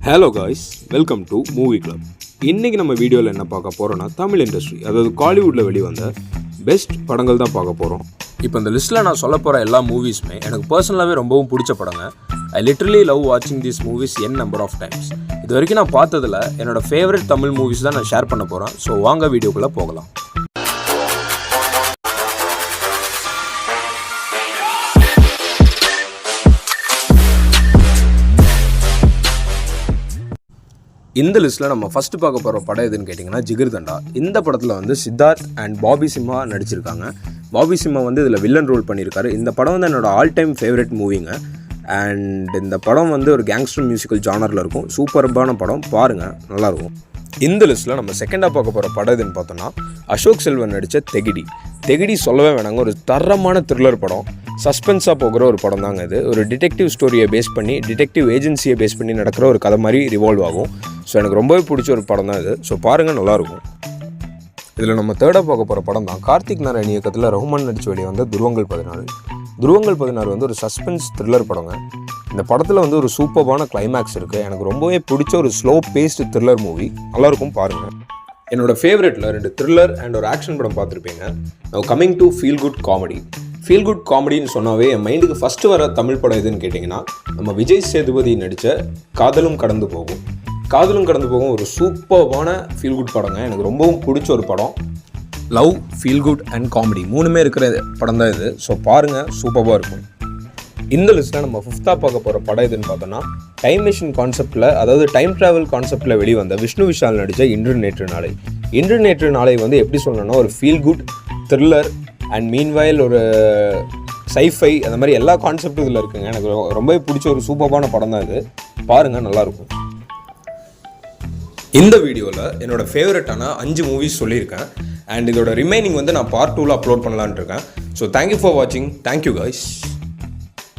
Hello guys, welcome to movie club. இன்றைக்கி நம்ம வீடியோவில் என்ன பார்க்க போகிறோன்னா தமிழ் இண்டஸ்ட்ரி, அதாவது காலிவுட்டில் வெளிவந்த பெஸ்ட் படங்கள் தான் பார்க்க போகிறோம். இப்போ இந்த லிஸ்ட்டில் நான் சொல்ல போகிற எல்லா மூவிஸுமே எனக்கு பர்சனலாகவே ரொம்பவும் பிடிச்ச படங்க. ஐ லிட்ரலி லவ் வாட்சிங் these movies number of times. இது வரைக்கும் நான் பார்த்ததில் என்னோடய ஃபேவரட் தமிழ் மூவிஸ் தான் நான் ஷேர் பண்ண போகிறேன். ஸோ வாங்க வீடியோக்குள்ளே போகலாம். இந்த லிஸ்ட்டில் நம்ம ஃபஸ்ட்டு பார்க்க போகிற படம் எதுன்னு கேட்டிங்கன்னா ஜிகர்தண்டா. இந்த படத்தில் வந்து சித்தார்த் அண்ட் பாபி சிம்ஹா நடிச்சிருக்காங்க. பாபி சிம்ஹா வந்து இதில் வில்லன் ரோல் பண்ணியிருக்காரு. இந்த படம் வந்து என்னோடய ஆல் டைம் ஃபேவரட் மூவிங்க. அண்ட் இந்த படம் வந்து ஒரு கேங்ஸ்டர் மியூசிக்கல் ஜானரில் இருக்கும். சூப்பர்பான படம், பாருங்கள், நல்லாயிருக்கும். இந்த லிஸ்ட்டில் நம்ம செகண்டாக பார்க்க போகிற படம் எதுன்னு பார்த்தோன்னா அசோக் செல்வன் நடித்த தெகிடி. தெகிடி சொல்லவே வேணாங்க, ஒரு தரமான த்ரில்லர் படம், சஸ்பென்ஸாக போகிற ஒரு படம் தாங்க இது. ஒரு டிடெக்டிவ் ஸ்டோரியை பேஸ் பண்ணி, டிடெக்டிவ் ஏஜென்சியை பேஸ் பண்ணி நடக்கிற ஒரு கதை மாதிரி ரிவால்வ் ஆகும். ஸோ எனக்கு ரொம்பவே பிடிச்ச ஒரு படம் தான் இது. ஸோ பாருங்கள், நல்லாயிருக்கும். இதில் நம்ம தேர்டாக பார்க்க போகிற படம் தான் கார்த்திக் நாராயண் இயக்கத்தில் ரஹ்மான் நடித்து வெளியே வந்த துருவங்கள் 14. துருவங்கள் 16 வந்து ஒரு சஸ்பென்ஸ் த்ரில்லர் படங்க. இந்த படத்தில் வந்து ஒரு சூப்பர்பான கிளைமேக்ஸ் இருக்குது. எனக்கு ரொம்பவே பிடிச்ச ஒரு ஸ்லோ பேஸ்டு த்ரில்லர் மூவி, நல்லாயிருக்கும், பாருங்கள். என்னோடய ஃபேவரெட்டில் 2 த்ரில்லர் அண்ட் ஒரு ஆக்ஷன் படம் பார்த்துருப்பீங்க. நான் coming to feel good comedy. Feel good காமெடின்னு சொன்னாவே என் மைண்டுக்கு ஃபஸ்ட்டு வர தமிழ் படம் எதுன்னு கேட்டிங்கன்னா நம்ம விஜய் சேதுபதி நடித்த காதலும் கடந்து போகும். காதலும் கடந்து போகும் ஒரு சூப்பர்பான ஃபீல் குட் படங்க. எனக்கு ரொம்பவும் பிடிச்ச ஒரு படம். Love, feel good and comedy மூணுமே இருக்கிற படம் தான் இது. ஸோ பாருங்கள், சூப்பராக இருக்கும். இந்த லிஸ்ட்டில் நம்ம ஃபிஃப்த்தாக பார்க்க போகிற படம் எதுன்னு பார்த்தோன்னா டைம் மிஷின் கான்செப்டில், அதாவது டைம் ட்ராவல் கான்செப்டில் வெளிவந்த விஷ்ணு விஷால் நடித்த இன்று நேற்று நாளை. இன்று நேற்று நாளை வந்து எப்படி சொல்லணும்னா ஒரு feel good thriller and meanwhile ஒரு சைஃபை, அந்த மாதிரி எல்லா கான்செப்டும் இதில் இருக்குங்க. எனக்கு ரொம்பவே பிடிச்ச ஒரு சூப்பரான படம் தான் இது. பாருங்கள், நல்லாயிருக்கும். இந்த வீடியோவில் என்னோடய ஃபேவரட்டான 5 மூவிஸ் சொல்லியிருக்கேன். அண்ட் இதோட ரிமைனிங் வந்து நான் பார்ட் 2ல் அப்லோட் பண்ணலான்னு இருக்கேன். ஸோ தேங்க்யூ ஃபார் வாட்சிங். Thank you guys.